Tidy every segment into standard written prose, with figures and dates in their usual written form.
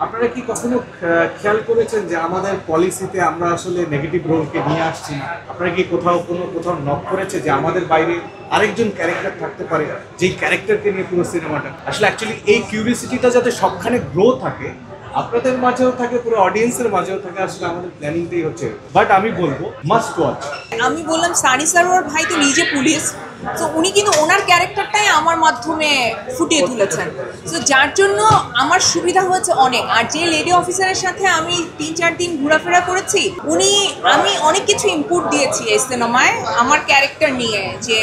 আপনারা কি কখনো খেয়াল করেছেন যে আমাদের পলিসিতে আমরা আসলে নেগেটিভ রোলকে নিয়ে আসছি না? আপনারা কি কোথাও নক করেছে যে আমাদের বাইরে আরেকজন ক্যারেক্টার থাকতে পারে, যেই ক্যারেক্টারকে নিয়ে পুরো সিনেমাটা আসলে অ্যাকচুয়ালি এই কিউরিয়াসিটিটা যাতে সবখানে গ্রো থাকে, আপনাদের মাঝেও থাকে, পুরো অডিয়েন্সের মাঝেও থাকে, আসলে আমাদের প্ল্যানিংটাই হচ্ছে। বাট আমি বলবো মাস্ট ওয়াচ। আমি বললাম সানি সারোয়ার ভাই তো নিজে পুলিশ, তো উনি কিন্তু ওনার ক্যারেক্টারটাই আমার মাধ্যমে ফুটিয়ে তুলেছেন। তো যার জন্য আমার সুবিধা হয়েছে অনেক। আর যে লেডি অফিসারের সাথে আমি 3-4 দিন ঘোরাফেরা করেছি, আমি অনেক কিছু ইনপুট দিয়েছি এই সিনেমায় আমার ক্যারেক্টার নিয়ে, যে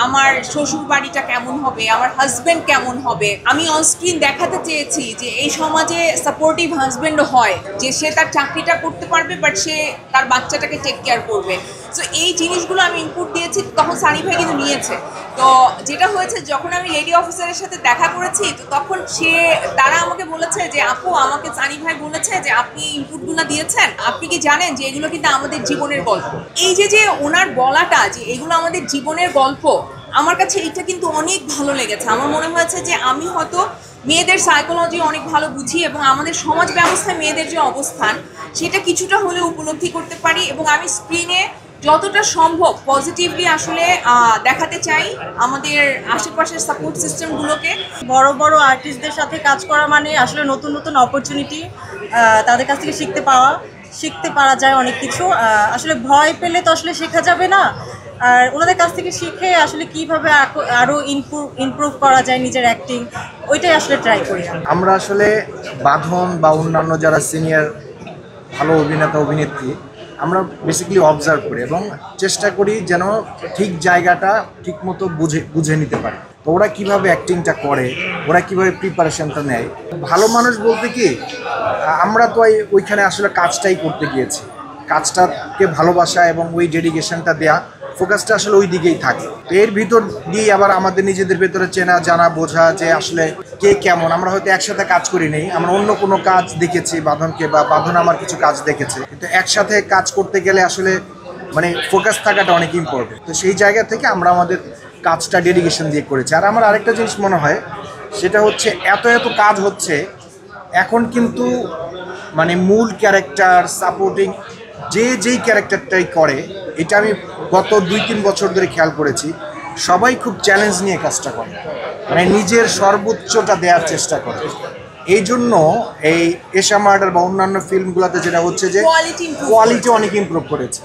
আমার শ্বশুর বাড়িটা কেমন হবে, আমার হাজবেন্ড কেমন হবে। আমি অনস্ক্রিন দেখাতে চেয়েছি যে এই সমাজে সাপোর্টিভ হাজবেন্ডও হয়, যে সে তার চাকরিটা করতে পারবে বাট সে তার বাচ্চাটাকে টেক কেয়ার করবে। তো এই জিনিসগুলো আমি ইনপুট দিয়েছি, তখন সানি ভাই কিন্তু নিয়েছে। তো যেটা হয়েছে, যখন আমি লেডি অফিসারের সাথে দেখা করেছি, তো তখন তারা আমাকে বলেছে যে আপু, আমাকে সানি ভাই বলেছে যে আপনি ইনপুটগুলো দিয়েছেন, আপনি কি জানেন যে এগুলো কিন্তু আমাদের জীবনের গল্প। এই যে ওনার বলাটা যে এগুলো আমাদের জীবনের গল্প, আমার কাছে এইটা কিন্তু অনেক ভালো লেগেছে। আমার মনে হয়েছে যে আমি হয়তো মেয়েদের সাইকোলজি অনেক ভালো বুঝি এবং আমাদের সমাজ ব্যবস্থায় মেয়েদের যে অবস্থান সেটা কিছুটা হলেও উপলব্ধি করতে পারি, এবং আমি স্ক্রিনে যতটা সম্ভব পজিটিভলি আসলে দেখাতে চাই আমাদের আশেপাশের সাপোর্ট সিস্টেমগুলোকে। বড় বড় আর্টিস্টদের সাথে কাজ করা মানে আসলে নতুন নতুন অপরচুনিটি, তাদের কাছ থেকে শিখতে পারা যায় অনেক কিছু। আসলে ভয় পেলে তো আসলে শেখা যাবে না। আর ওনাদের কাছ থেকে শিখে আসলে কিভাবে আরও ইমপ্রুভ করা যায় নিজের অ্যাক্টিং, ওইটাই আসলে ট্রাই করি। আমরা আসলে বাঁধন বা অন্যান্য যারা সিনিয়র ভালো অভিনেতা অভিনেত্রী, আমরা বেসিক্যালি অবজার্ভ করি এবং চেষ্টা করি যেন ঠিক জায়গাটা ঠিক মতো বুঝে নিতে পারে। তো ওরা কীভাবে অ্যাক্টিংটা করে, ওরা কীভাবে প্রিপারেশনটা নেয়। ভালো মানুষ বলতে কি, আমরা তো ওইখানে আসলে কাজটাই করতে গিয়েছি, কাজটাকে ভালোবাসা এবং ওই ডেডিকেশনটা দেয়া, ফোকাসটা আসলে ওই দিকেই থাকে। তো এর ভিতর দিয়ে আবার আমাদের নিজেদের ভেতরে চেনা জানা বোঝা যে আসলে কে কেমন। আমরা হয়তো একসাথে কাজ করি নেই, আমরা অন্য কোনো কাজ দেখেছি বাঁধনকে, বা বাঁধন আমার কিছু কাজ দেখেছে, কিন্তু একসাথে কাজ করতে গেলে আসলে মানে ফোকাস থাকাটা অনেক ইম্পর্টেন্ট। তো সেই জায়গা থেকে আমরা আমাদের কাজটা ডেডিকেশন দিয়ে করেছি। আর আমার আরেকটা জিনিস মনে হয়, সেটা হচ্ছে এত কাজ হচ্ছে এখন, কিন্তু মানে মূল ক্যারেক্টার সাপোর্টিং যেই ক্যারেক্টারটাই করে, এটা আমি গত 2-3 বছর ধরে খেয়াল করেছি, সবাই খুব চ্যালেঞ্জ নিয়ে কাজটা করে, মানে নিজের সর্বোচ্চটা দেওয়ার চেষ্টা করে। এই জন্য এই এশা মার্ডার বা অন্যান্য ফিল্মগুলোতে যেটা হচ্ছে যে কোয়ালিটি অনেক ইমপ্রুভ করেছে।